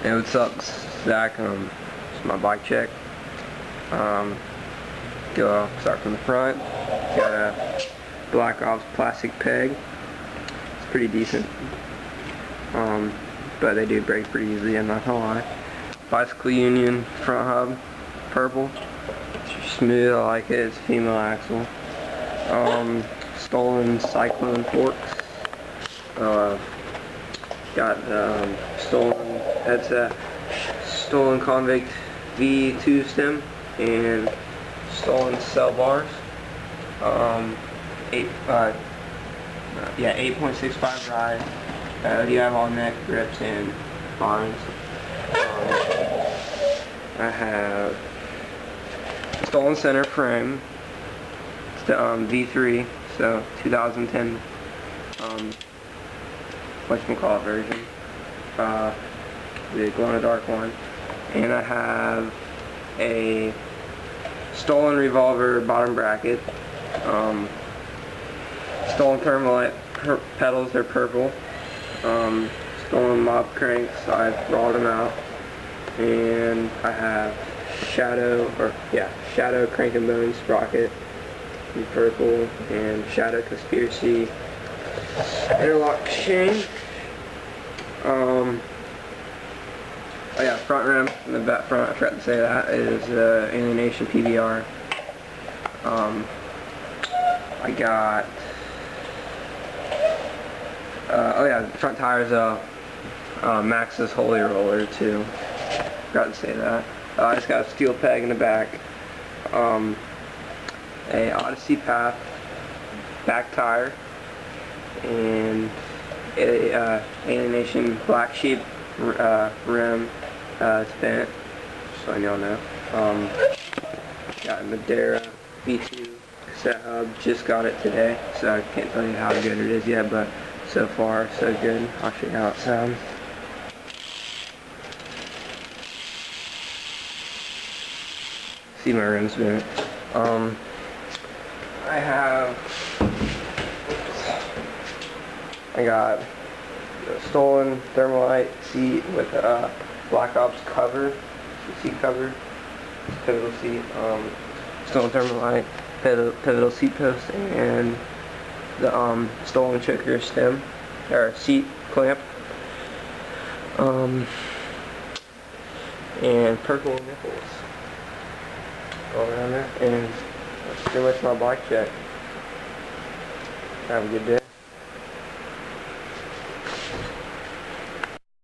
Hey, what's up, Zach? It's my bike check. Start from the front. Got a Black Ops plastic peg. It's pretty decent. But they do break pretty easily, I'm not gonna lie. Bicycle Union front hub, purple. It's smooth, I like it. It's female axle. Stolen Cyclone forks. Got stolen Convict V2 stem and stolen cell bars. 8.65 ride. You have all neck grips and bars. I have stolen center frame. It's the V3, so 2010 whatchamacallit version, the glow-in-the-dark one. And I have a stolen revolver bottom bracket, stolen Thermalite pedals, they're purple, stolen mob cranks, I've rolled them out, and I have Shadow Crank and Bone sprocket in purple, and Shadow Conspiracy interlock chain. Oh yeah, front rim in the back front, I forgot to say that, is Alienation PBR. I got, oh yeah, the front tires, Maxxis Holy Roller too. Forgot to say that. I just got a steel peg in the back. A Odyssey Path back tire, and a Alienation Black Sheep rim. It's bent, just so y'all know. Got a Madera V2 cassette hub, just got it today, so I can't tell you how good it is yet, but so far so good. I'll show you how it sounds. See, my rim's bent. I got a stolen Thermalite seat with a Black Ops cover, seat cover, pivotal seat, stolen Thermalite pivotal seat post, and the stolen choker stem, or seat clamp, and purple nipples all around there, and that's pretty much my bike check. Have a good day.